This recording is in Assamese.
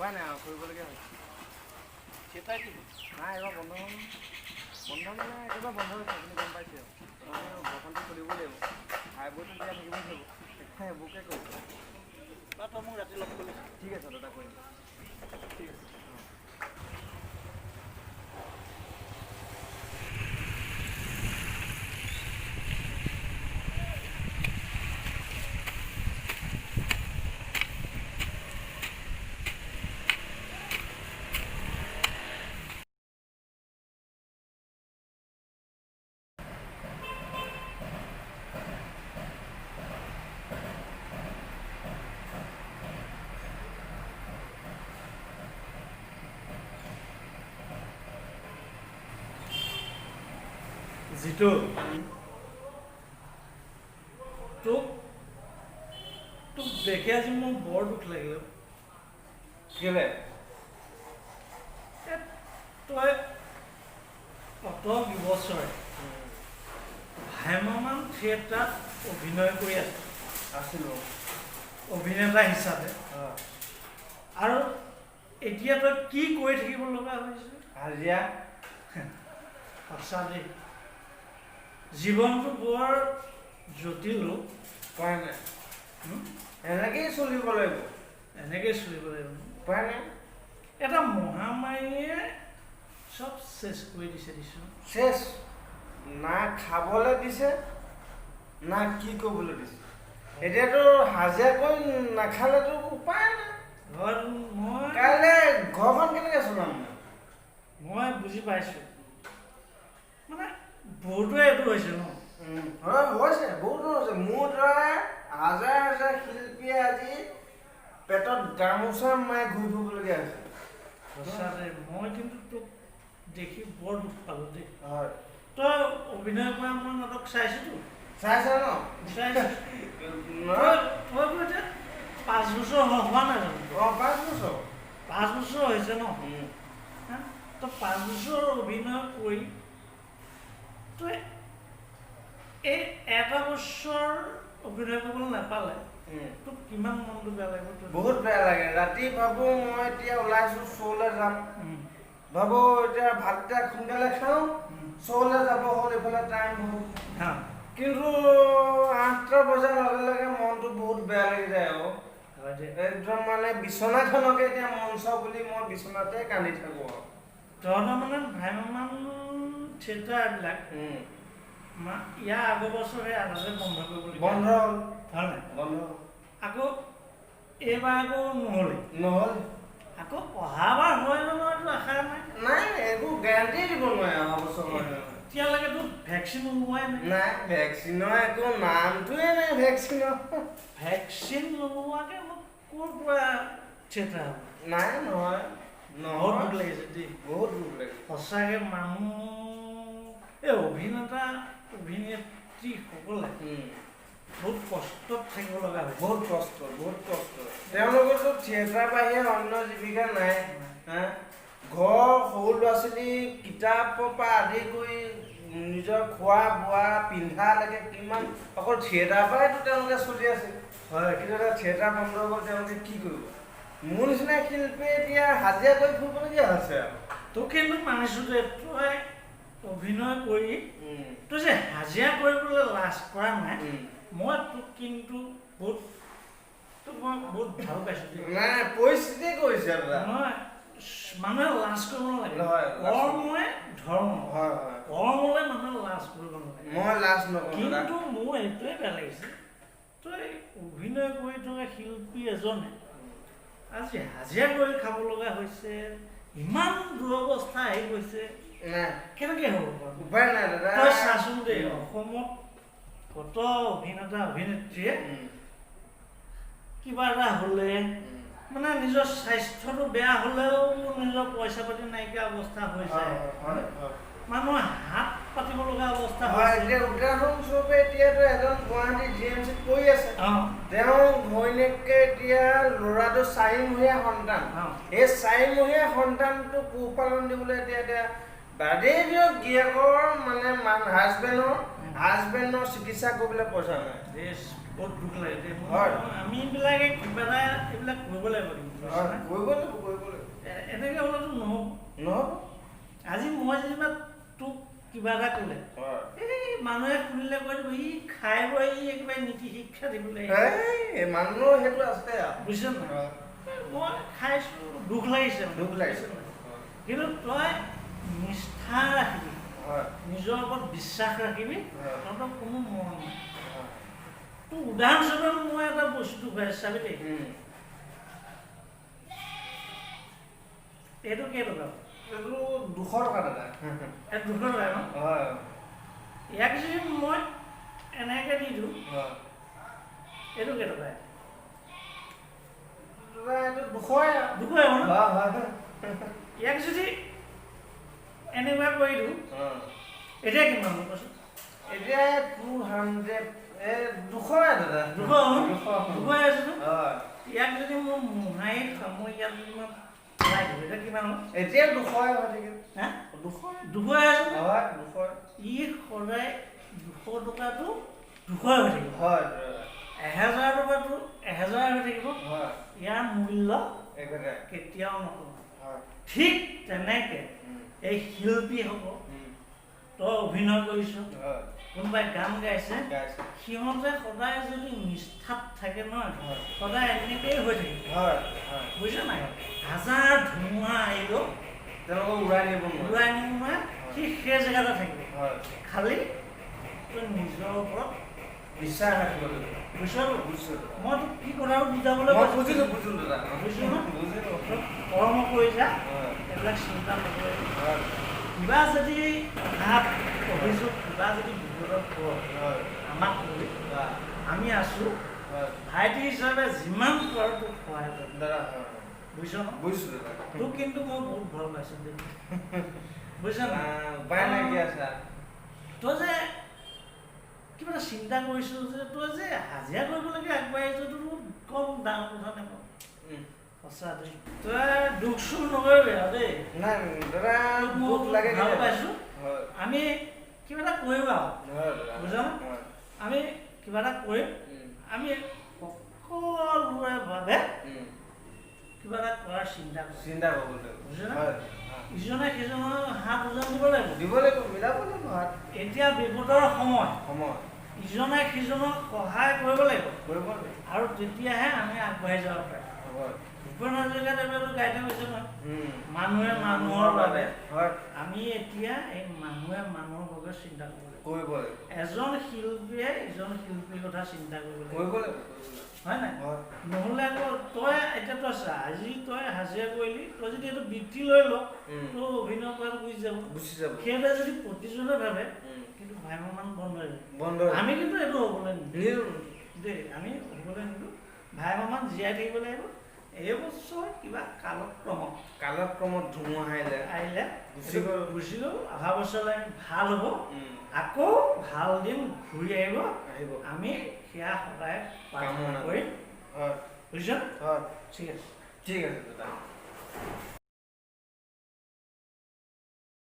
উপায় নাই আৰু কৰিবলগীয়া হৈছে। থিয়েটাৰ কি নাই এইবাৰ বন্ধ মানে একেবাৰে বন্ধ হৈছে, আপুনি গম পাইছে আৰু ঘৰখনটো চলিবই লাগিব, খাই বৈতো জীয়াই থাকিবই লাগিব, সেইকাৰণে এইবোৰকে কৰিছোঁ। বা তই মোক ৰাতি লগ কৰিবি। ঠিক আছে দাদা, কৰিম। ঠিক আছে। যিটো তোক দেখি আজি মোৰ বৰ দুখ লাগিলে। কেলে? তই অত বছৰে ভাইমান থিয়েটাৰত অভিনয় কৰি আছিলোঁ অভিনেতা হিচাপে, আৰু এতিয়া তই কি কৰি থাকিব লগা হৈছে? হাজিৰা। সঁচা দেই, জীৱনটো বৰ জটিল। উপায় নাই, এনেকেই চলিব লাগিব। এনেকেই চলিব লাগিব। উপায় নাই। এটা মহামাৰীয়ে চব চেছ কৰি দিছে। চেছ, না খাবলৈ দিছে না কি কৰিবলৈ দিছে। এতিয়াতো হাজিৰা কৰি নাখালেতো উপায় নাই। কাইলৈ ঘৰখন কেনেকৈ চলাম? মই বুজি পাইছোঁ, মানে বহুতোৱে এইটো হৈছে ন। হৈছে, বহুতো হৈছে। মোৰ দ্বাৰা হাজাৰ হাজাৰ শিল্পীয়ে আজি পেটত গামোচা মাৰি ঘূৰি ফুৰিবলগীয়া হৈছে। সঁচাতে মই কিন্তু তোক দেখি বৰ দুখ পালোঁ দেই। হয়, তই অভিনয় কৰা মই নাটক চাইছোঁতো। চাইছে ন? তইতো এতিয়া 5 বছৰ হোৱা নাই জানো? 5 বছৰ। 5 বছৰ হৈছে ন? তই 5 বছৰ অভিনয় কৰি তই এই এটা বছৰ অভিনয় কৰিবলৈ নাপালে তোক কিমান মনটো বেয়া লাগিব? বহুত বেয়া লাগে। ৰাতি ভাবোঁ মই এতিয়া ওলাইছোঁ শ্ব'লৈ যাম, ভাবোঁ এতিয়া ভাতকেইটা সোনকালে খাওঁ, শ্ব'লৈ যাব হ'ল, এইফালে টাইম বহুত। কিন্তু 8টা বজাৰ লগে লগে মনটো বহুত বেয়া লাগি যায়। একদম মানে বিচনাখনকে এতিয়া মঞ্চ বুলি মই বিচনাতে কান্দি থাকোঁ আৰু। তহঁতৰ মানে ভাইমান থিয়েটাৰবিলাক ইয়াৰ আগৰ বছৰে আধাতে বন্ধ কৰিব লাগিব। বন্ধ হ'ল। হয় নাই? বন্ধ আকৌ এইবাৰ আকৌ নহ'ল। আকৌ অহাবাৰ হয় জানো এইটো আশা নাই। নাই, একো গেৰাণ্টি দিব নোৱাৰে অহা বছৰ হয়। এতিয়ালৈকেতো ভেকচিন ওলোৱাই নাই। নাই, ভেকচিনৰ একো নামটোৱে নাই। ভেকচিন নোলোৱাকৈ মোক ক'ৰ পৰা থিয়েটাৰ হ'ব? নাই, নহয়। বহুত দুখ লাগিছে দেই, বহুত দুখ লাগিছে। সঁচাকৈ মানুহ এই অভিনেতা অভিনেত্ৰীসকলে বহুত কষ্টত থাকিব লগা হয়। বহুত কষ্ট। তেওঁলোকৰতো থিয়েটাৰ বাহিৰে অন্য জীৱিকা নাই। ঘৰ সৰু ল'ৰা ছোৱালী কিতাপৰ পৰা আদি কৰি নিজৰ খোৱা বোৱা পিন্ধালৈকে কিমান অকল থিয়েটাৰৰ পৰাইতো তেওঁলোকে চলি আছে। হয়, কিন্তু এটা থিয়েটাৰ বন্ধ হৈ তেওঁলোকে কি কৰিব? মোৰ নিচিনা শিল্পী এতিয়া হাজিৰা কৰি ফুৰিবলগীয়া হৈছে আৰু। তোক কিন্তু মানিছোঁ যে তই অভিনয় কৰি তই যে হাজিৰা কৰিবলৈ লাজ কৰা নাই, মই তোক কিন্তু বহুত ভাল পাইছোঁ। নাই, পৰিস্থিতি কৰিছে নহয়, মানুহে লাজ কৰিব নালাগে। কৰ্মই ধৰ্ম। কৰ্মলৈ মানুহে লাজ কৰিব নালাগে। মই লাজ নকৰোঁ। কিন্তু মোৰ এইটোৱে বেয়া লাগিছে, তই অভিনয় কৰি থকা শিল্পী এজনে আজি হাজিৰা কৰি খাব লগা হৈছে, ইমান দুৰৱস্থা আহি গৈছে। কেনেকৈ হ'ব বাৰু? উপায় নাই দাদা। তই চাচোন দেই, অসমত কত অভিনেতা অভিনেত্ৰীয়ে কিবা এটা হ'লে মানে নিজৰ স্বাস্থ্যটো বেয়া হ'লেও নিজৰ পইচা পাতি নাইকিয়া অৱস্থা হৈ যায়। মানুহে হাত পাতিব লগা অৱস্থা হৈছে। এতিয়া উদাহৰণস্বৰূপে এতিয়াতো এজন গুৱাহাটী GMCত কৰি আছে। তেওঁ ঘৈণীয়েকে এতিয়া ল'ৰাটো 4মহীয়া সন্তান। এই 4মহীয়া সন্তানটো পোহপালন দিবলৈ এতিয়া বাদেই দিয়ক, গিৰিয়েকৰ মানে হাজবেণ্ডৰ হাজবেণ্ডৰ চিকিৎসা কৰিবলৈ পইচা নাই দেশ বহুত দুখ লাগে দেই হয়। আমিবিলাকে কিবা এটা এইবিলাক কৰিব লাগিব কিন্তু, হয়, বুজিছা নে? কৰিব লাগিব এনেকৈ হ'লেতো নহ'ব। নহ'ব আজি মই যেনিবা তোক কিবা এটা ক'লে হয় এই মানুহে শুনিলে কৈ দিব ই খাই বৈ ই একেবাৰে নীতি শিক্ষা দিবলৈ এই মানুহৰ সেইটো আছে আৰু বুজিছ নাই? মই খাইছোঁ দুখ লাগিছে মানে, দুখ লাগিছে। বুজিছ নাই? কিন্তু তই নিষ্ঠা ৰাখিবি, হয় নিজৰ ওপৰত বিশ্বাস ৰাখিবি, হয়। তহঁতৰ কোনো মৰণ নাই। তোৰ উদাহৰণস্বৰূপে মই এটা বস্তু খুৱাই চাবি দেই, এইটো কেইটকা? এইটো 200 টকা দাদা এইটো 200 টকা ন? হয় ইয়াক যদি মই এনেকৈ দি দিওঁ হয় এইটো কেইটকা? দাদা এইটো 200 200 হ'ব ন? হয় ইয়াক যদি এনেকুৱা কৰি দিওঁ হয় এতিয়া কিমান হ'ব কচোন? এতিয়া 200 200 দাদা 200 হ'ব ন? 200 আছে ন? হয় ইয়াক যদি মই মোহাৰি সামৰি ইয়াত যদি মই পেলাই দিওঁ এতিয়া কিমান হ'ব? এতিয়া 200 হৈ থাকিল হা? 200 200 আছে ন? হয় 200 ই সদায় 200 টকাটো 200 হৈ থাকিব, হয় 1000 টকাটো 1000 হৈ থাকিব। হয় ইয়াৰ মূল্য একেটা কেতিয়াও নকওঁ। হয় ঠিক তেনেকৈ এই শিল্পী হ'ব, তই অভিনয় কৰিছ, হয় কোনোবাই গান গাইছে, গাইছে সিহঁতে সদায় যদি নিষ্ঠাত থাকে নহয় হয়। সদায় এনেকেই হৈ থাকিব, হয় হয় বুজিছ নাই? হাজাৰ ধুমুহা আহিলেও তেওঁলোকক উৰাই নিব নোৱাৰে উৰাই নিব নোৱাৰে, সি সেই জেগাতে থাকিব। হয় খালি তই নিজৰ ওপৰত বিশ্বাস ৰাখিব লাগিব বুজিছোঁ। বুজিছোঁ মই তোক কি কথাও বুজাবলৈ মই কৈছোঁ। বুজিলোঁ দাদা বুজিছোঁ ন? বুজিলোঁ তই কৰ্ম কৰি যা, হয় এইবিলাক চিন্তা নকৰিবি। হয় কিবা যদি হাত অভিযোগ কিবা যদি বিপদত পৰ হয় আমাক কৰি হয় আমি আছোঁ, হয় ভাইটি হিচাপে যিমান পাৰোঁ তোক সহায় কৰিম, দাদা হয় বুজিছ ন? বুজিছোঁ দাদা তোক কিন্তু মই বহুত ভাল পাইছোঁ দেই, বুজিছ না? উপায় নাইকিয়া আছে তই যে কিবা এটা চিন্তা কৰিছোঁ যে তই যে হাজিৰা কৰিবলৈকে আগবাঢ়ি আহিছোঁ, তোৰ কম ডাঙৰ কথা নাপাওঁ সঁচা দেই। তই দুখ চুখ নকৰিবি আৰু দেই, নাই দাদা মই দুখ লাগে ভাল কেতিয়াবা। পাইছোঁ। হয় আমি কিবা এটা কৰিম আৰু হয় দাদা বুজিছ ন? হয় আমি কিবা এটা কৰিম, আমি সকলোৰে বাবে কিবা এটা কৰাৰ চিন্তা কৰিম, চিন্তা কৰিব লাগিব বুজিছ নে? হয় ইজনে সিজনৰ হাত উজান দিব লাগিব। দিব লাগিব মিলাব লাগিব হাত এতিয়া বিপদৰ সময়, সময় ইজনে সিজনক সহায় কৰিব লাগিব, কৰিব লাগিব আৰু তেতিয়াহে আমি আগবাঢ়ি যাব পাৰিম। হয় ভূপেন হাজৰিকাত এবাৰতো গাইতে কৈছে নহয়, মানুহে মানুহৰ বাবে। হয় আমি এতিয়া এই মানুহে মানুহৰ বাবে চিন্তা কৰিব লাগিব। কৰিব লাগিব এজন শিল্পীয়ে ইজন শিল্পীৰ কথা চিন্তা কৰিব লাগিব, কৰিব লাগিব হয় নাই? হয় নহ'লে আকৌ তই এতিয়া তই চা, আজি তই হাজিৰা কৰিলি, তই যদি এইটো বৃত্তি লৈ ল তোৰ অভিনয় কৰাটো গুচি যাব। গুচি যাব সেইদৰে যদি প্ৰতিজনে ভাবে কিন্তু ভ্ৰাম্যমান বন্ধ হৈ যাব। বন্ধ আমি কিন্তু এইটো হ'বলৈ নিদিওঁ নিদিওঁ দেই, আমি হ'বলৈ নিদিওঁ। ভ্ৰাম্যমান জীয়াই থাকিব লাগিব। এই বছৰ কিবা কালক্ৰমত ধুমুহা আহিলে গুচি গ'ল গুচি গ'ল, অহা বছৰলৈ ভাল হ'ব, আকৌ ভাল দিন ঘূৰি আহিব, আহিব আমি সেয়া সদায় প্ৰাৰ্থনা কামনা কৰিম, হয় বুজিছ? হয় ঠিক আছে। ঠিক আছে দাদা